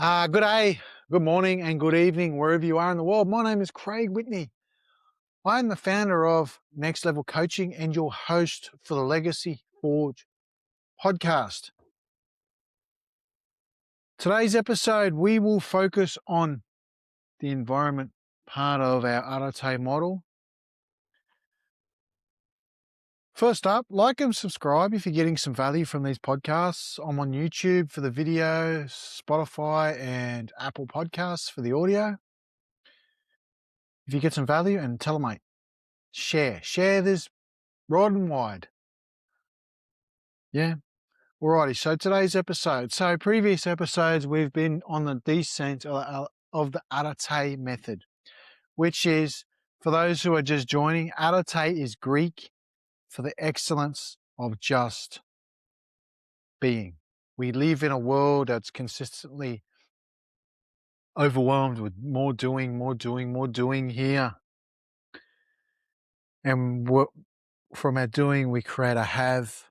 Good day, good morning, and good evening, wherever you are in the world. My name is Craig Whitney. I'm the founder of Next Level Coaching and your host for the Legacy Forge podcast. Today's episode, we will focus on the environment part of our Arete model. First up, like and subscribe if you're getting some value from these podcasts. I'm on YouTube for the video, Spotify and Apple Podcasts for the audio. If you get some value, and tell a mate. Share this broad and wide. Yeah. Alrighty. So today's episode. So previous episodes, we've been on the descent of the Arete method, which is, for those who are just joining, Arete is Greek for the excellence of just being. We live in a world that's consistently overwhelmed with more doing here. And from our doing, we create a have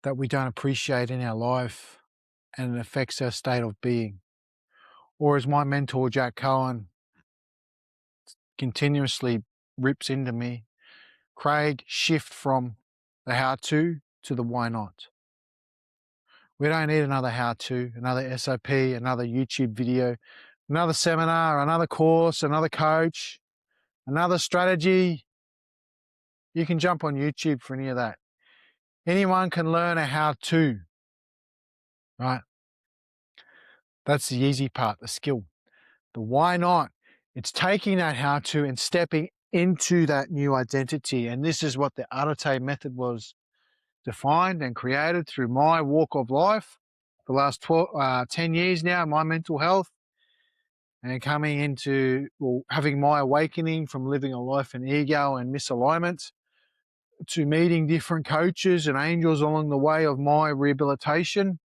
that we don't appreciate in our life, and it affects our state of being. Or as my mentor, Jack Cohen, continuously rips into me, Craig, shift from the how-to the why not. We don't need another how-to, another SOP, another YouTube video, another seminar, another course, another coach, another strategy. You can jump on YouTube for any of that. Anyone can learn a how-to, right? That's the easy part, the skill. The why not, it's taking that how-to and stepping into that new identity. And this is what the Arete method was defined and created through my walk of life for the last 10 years now, my mental health, and coming into, having my awakening from living a life in ego and misalignment to meeting different coaches and angels along the way of my rehabilitation.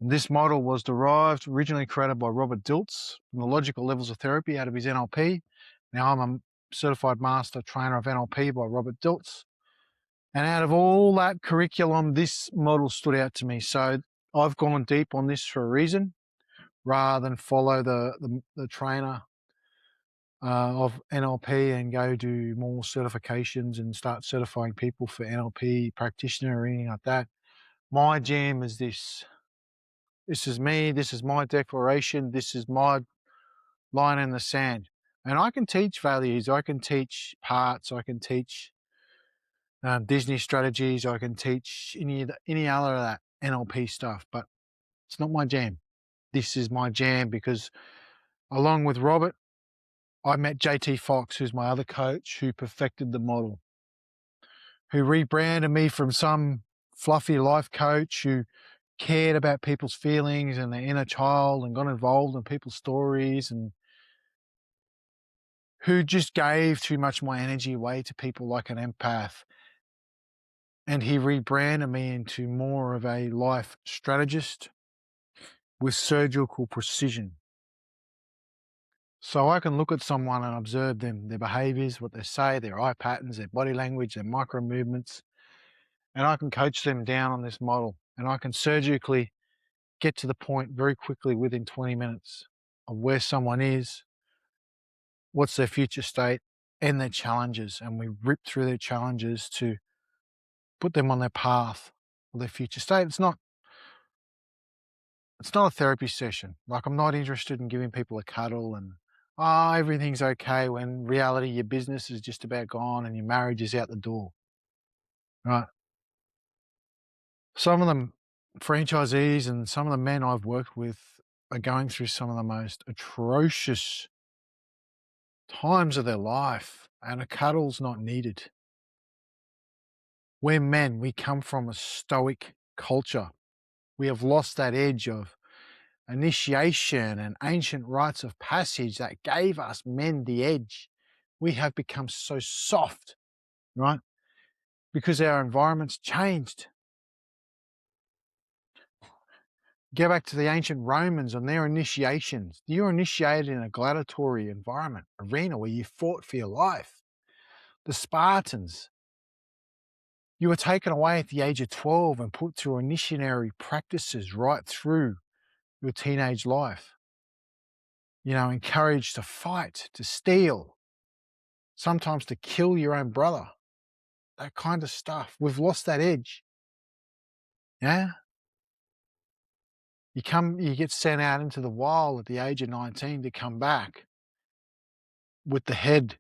This model was originally created by Robert Dilts from the logical levels of therapy out of his NLP. Now I'm a certified master trainer of NLP by Robert Dilts. And out of all that curriculum, this model stood out to me. So I've gone deep on this for a reason, rather than follow the trainer of NLP and go do more certifications and start certifying people for NLP practitioner or anything like that. My jam is this. This is me. This is my declaration. This is my line in the sand. And I can teach values. I can teach parts. I can teach Disney strategies. I can teach any other of that NLP stuff, but it's not my jam. This is my jam because along with Robert, I met JT Foxx, who's my other coach, who perfected the model, who rebranded me from some fluffy life coach who cared about people's feelings and their inner child and got involved in people's stories, and who just gave too much of my energy away to people like an empath. And he rebranded me into more of a life strategist with surgical precision. So I can look at someone and observe them, their behaviors, what they say, their eye patterns, their body language, their micro movements, and I can coach them down on this model. And I can surgically get to the point very quickly within 20 minutes of where someone is, what's their future state, and their challenges. And we rip through their challenges to put them on their path of their future state. It's not a therapy session. Like, I'm not interested in giving people a cuddle and, everything's okay, when in reality your business is just about gone and your marriage is out the door, right? Some of the franchisees and some of the men I've worked with are going through some of the most atrocious times of their life, and a cuddle's not needed. We're men. We come from a stoic culture. We have lost that edge of initiation and ancient rites of passage that gave us men the edge. We have become so soft, right? Because our environment's changed. Go back to the ancient Romans and their initiations. You were initiated in a gladiatory environment, arena where you fought for your life. The Spartans, You were taken away at the age of 12 and put through initiatory practices right through your teenage life. Encouraged to fight, to steal, sometimes to kill your own brother, that kind of stuff. We've lost that edge. Yeah. You get sent out into the wild at the age of 19 to come back with the head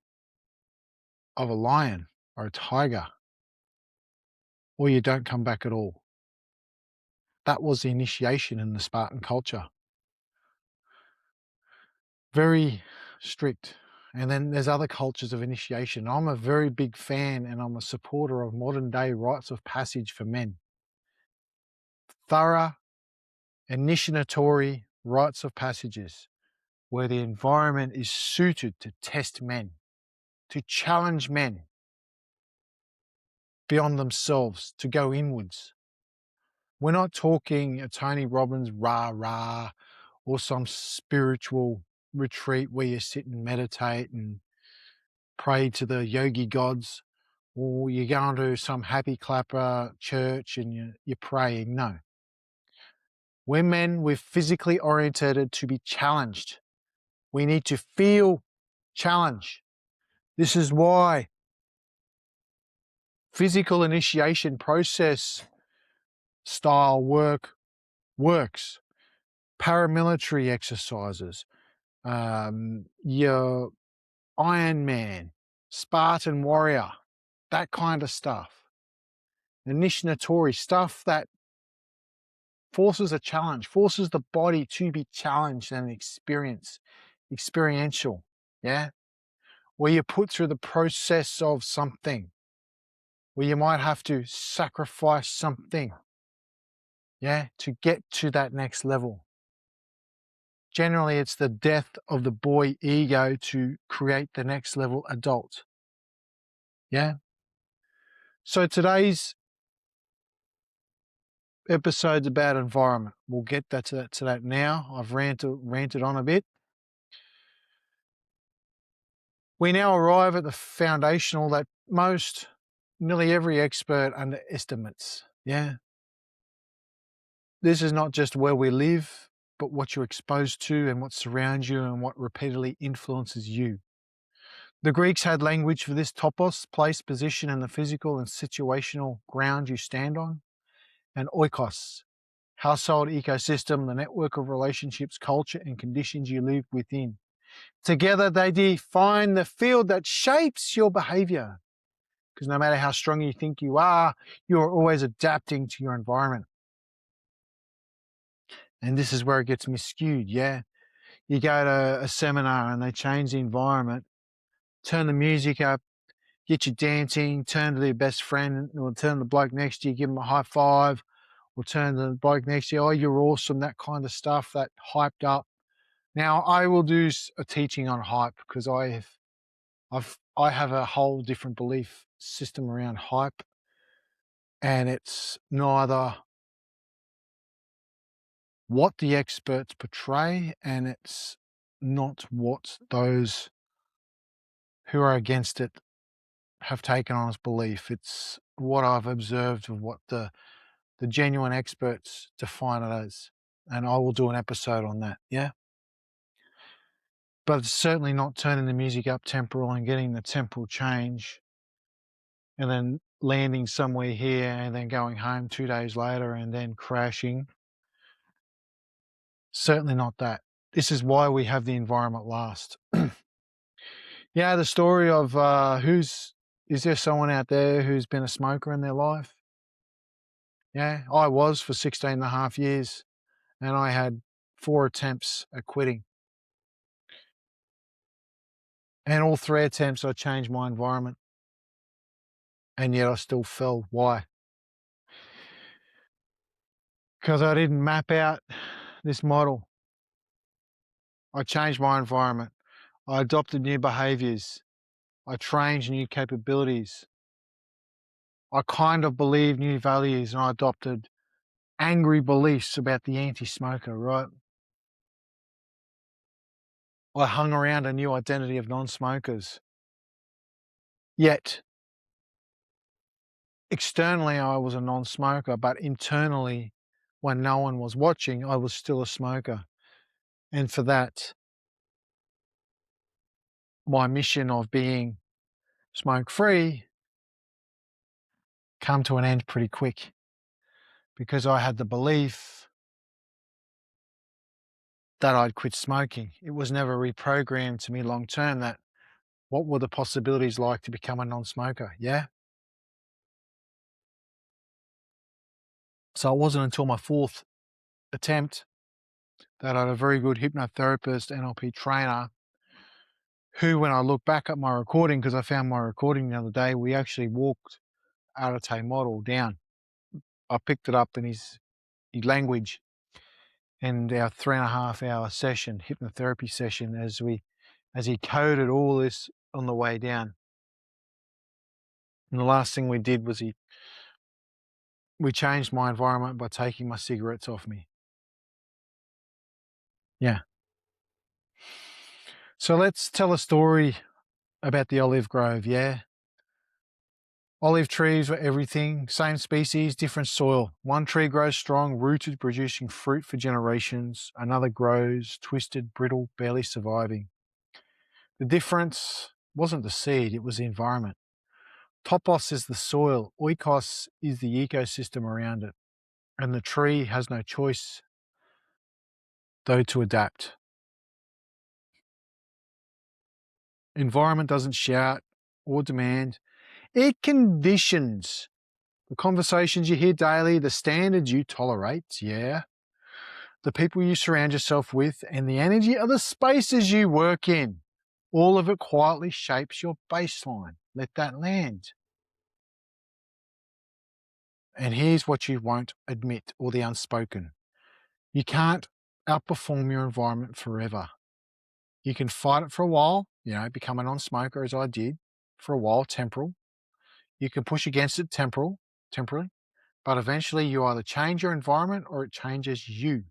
of a lion or a tiger, or you don't come back at all. That was the initiation in the Spartan culture. Very strict. And then there's other cultures of initiation. I'm a very big fan and I'm a supporter of modern day rites of passage for men. Thorough, initiatory rites of passages where the environment is suited to test men, to challenge men beyond themselves, to go inwards. We're not talking a Tony Robbins rah-rah or some spiritual retreat where you sit and meditate and pray to the yogi gods, or you're going to some happy clapper church and you're praying. No. We're men, we're physically orientated to be challenged. We need to feel challenge. This is why physical initiation process style works. Paramilitary exercises, your Iron Man, Spartan warrior, that kind of stuff. Initiatory stuff that forces a challenge, forces the body to be challenged and experiential, yeah? Where you're put through the process of something, where you might have to sacrifice something, yeah, to get to that next level. Generally, it's the death of the boy ego to create the next level adult, yeah? So today's episode's about environment. We'll get to that now. I've ranted on a bit. We now arrive at the foundational that nearly every expert underestimates. Yeah. This is not just where we live, but what you're exposed to and what surrounds you and what repeatedly influences you. The Greeks had language for this: topos, place, position, and the physical and situational ground you stand on, and oikos, household ecosystem, the network of relationships, culture, and conditions you live within. Together, they define the field that shapes your behavior. Because no matter how strong you think you are always adapting to your environment. And this is where it gets miscued, yeah? You go to a seminar and they change the environment, turn the music up, get you dancing, turn to your best friend, or turn to the bloke next to you, give him a high five, or turn to the bloke next to you, oh, you're awesome, that kind of stuff, that hyped up. Now, I will do a teaching on hype because I have a whole different belief system around hype, and it's neither what the experts portray and it's not what those who are against it have taken on as belief. It's what I've observed of what the genuine experts define it as, and I will do an episode on that, yeah? But it's certainly not turning the music up temporal and getting the temporal change and then landing somewhere here and then going home 2 days later and then crashing. Certainly not that. This is why we have the environment last. Yeah, the story of is there someone out there who's been a smoker in their life? Yeah, I was for 16 and a half years and I had 4 attempts at quitting. And all 3 attempts I changed my environment. And yet I still fell. Why? Because I didn't map out this model. I changed my environment. I adopted new behaviors. I trained new capabilities. I kind of believed new values and I adopted angry beliefs about the anti-smoker, right? I hung around a new identity of non-smokers. Yet, externally I was a non-smoker, but internally, when no one was watching, I was still a smoker. And for that, my mission of being smoke-free come to an end pretty quick, because I had the belief that I'd quit smoking. It was never reprogrammed to me long term that what were the possibilities like to become a non-smoker, yeah? So it wasn't until my fourth attempt that I had a very good hypnotherapist, NLP trainer, who, when I look back at my recording, because I found my recording the other day, we actually walked Arete model down. I picked it up in his language, and our 3.5 hour session, hypnotherapy session, as he coded all this on the way down. And the last thing we did was we changed my environment by taking my cigarettes off me. Yeah. So let's tell a story about the olive grove, yeah? Olive trees were everything, same species, different soil. One tree grows strong, rooted, producing fruit for generations. Another grows twisted, brittle, barely surviving. The difference wasn't the seed, it was the environment. Topos is the soil, Oikos is the ecosystem around it. And the tree has no choice, though, to adapt. Environment doesn't shout or demand, it conditions. The conversations you hear daily, the standards you tolerate, yeah, the people you surround yourself with, and the energy of the spaces you work in. All of it quietly shapes your baseline. Let that land. And here's what you won't admit, or the unspoken. You can't outperform your environment forever. You can fight it for a while, become a non-smoker as I did for a while, temporal. You can push against it temporarily, but eventually you either change your environment or it changes you.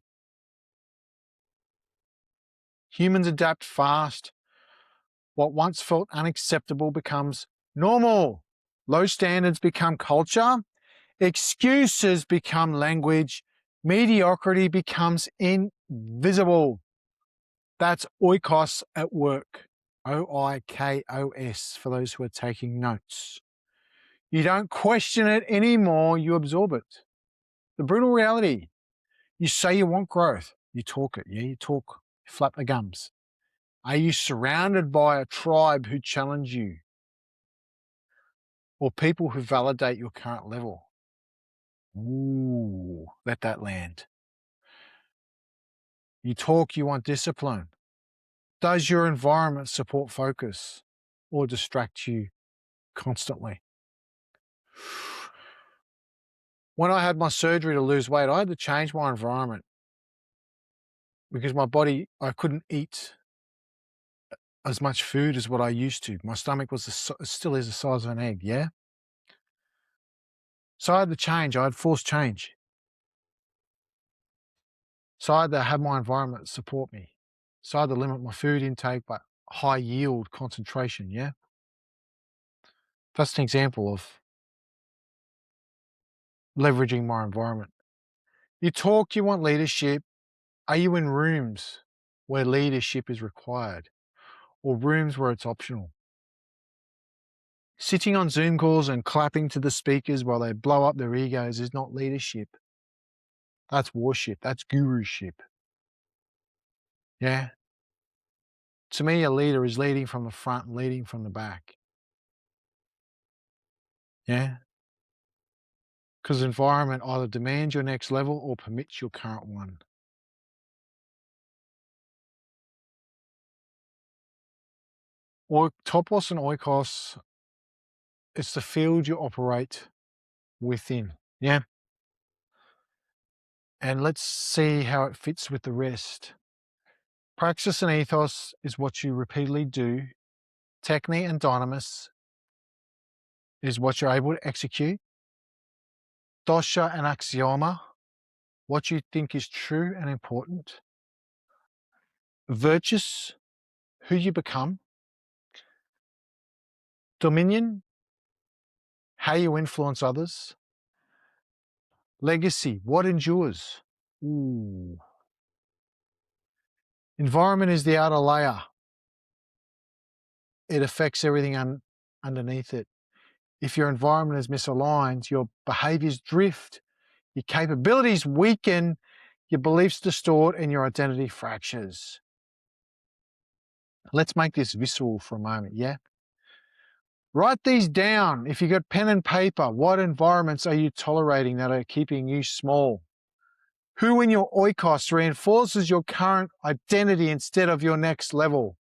Humans adapt fast. What once felt unacceptable becomes normal. Low standards become culture. Excuses become language. Mediocrity becomes invisible. That's oikos at work. Oikos for those who are taking notes. You don't question it anymore, you absorb it. The brutal reality. You say you want growth. You talk it. Yeah, you talk. You flap the gums. Are you surrounded by a tribe who challenge you? Or people who validate your current level? Ooh, let that land. You talk, you want discipline. Does your environment support focus or distract you constantly? When I had my surgery to lose weight, I had to change my environment because my body, I couldn't eat as much food as what I used to. My stomach still is the size of an egg, yeah? So I had to change. I had forced change. So I had to have my environment support me. So I had to limit my food intake, but high yield concentration, yeah? That's an example of leveraging my environment. You talk, you want leadership. Are you in rooms where leadership is required or rooms where it's optional? Sitting on Zoom calls and clapping to the speakers while they blow up their egos is not leadership. That's worship. That's guruship. Yeah? To me, a leader is leading from the front and leading from the back. Yeah? Because environment either demands your next level or permits your current one. Or Topos and Oikos, it's the field you operate within. Yeah? And let's see how it fits with the rest. Praxis and ethos is what you repeatedly do. Techne and dynamis is what you're able to execute. Dosha and axioma, what you think is true and important. Virtus, who you become. Dominion, how you influence others. Legacy, what endures? Ooh. Environment is the outer layer. It affects everything underneath it. If your environment is misaligned, your behaviors drift, your capabilities weaken, your beliefs distort, and your identity fractures. Let's make this visceral for a moment, yeah? Write these down. If you got pen and paper, what environments are you tolerating that are keeping you small? Who in your oikos reinforces your current identity instead of your next level?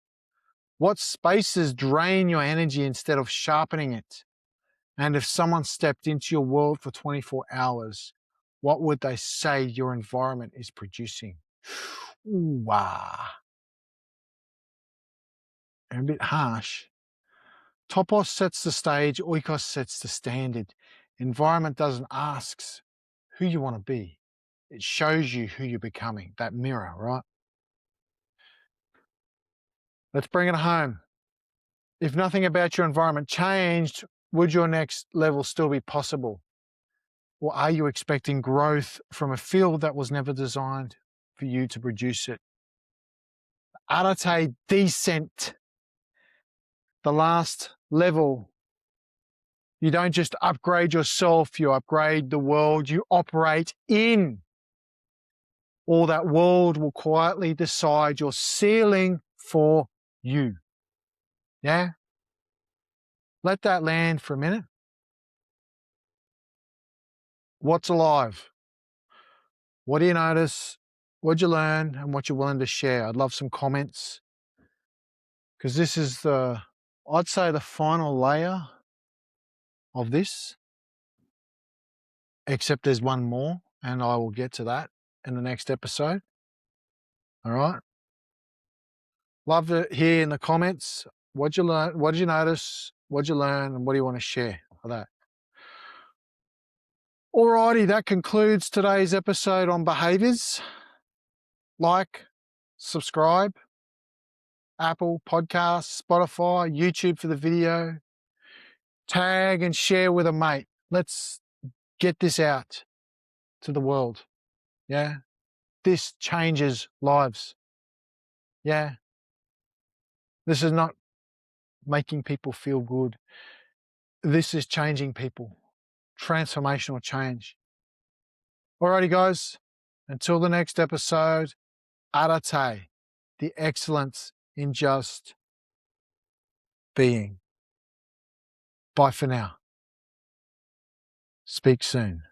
What spaces drain your energy instead of sharpening it? And if someone stepped into your world for 24 hours, what would they say your environment is producing? Ooh, ah. And a bit harsh. Topos sets the stage, Oikos sets the standard. Environment doesn't ask who you want to be. It shows you who you're becoming, that mirror, right? Let's bring it home. If nothing about your environment changed, would your next level still be possible? Or are you expecting growth from a field that was never designed for you to produce it? Arete descent, the last level. You don't just upgrade yourself, you upgrade the world you operate in. Or that world will quietly decide your ceiling for you. Yeah? Let that land for a minute. What's alive? What do you notice? What'd you learn? And what you're willing to share? I'd love some comments. Because this is I'd say the final layer of this. Except there's one more, and I will get to that in the next episode. All right? Love to hear in the comments, what'd you learn? What did you notice? What'd you learn? And what do you want to share for that? Alrighty, that concludes today's episode on behaviors. Like, subscribe, Apple Podcasts, Spotify, YouTube for the video. Tag and share with a mate. Let's get this out to the world. Yeah? This changes lives. Yeah? This is not making people feel good. This is changing people. Transformational change. Alrighty, guys. Until the next episode, Arete, the excellence in just being. Bye for now. Speak soon.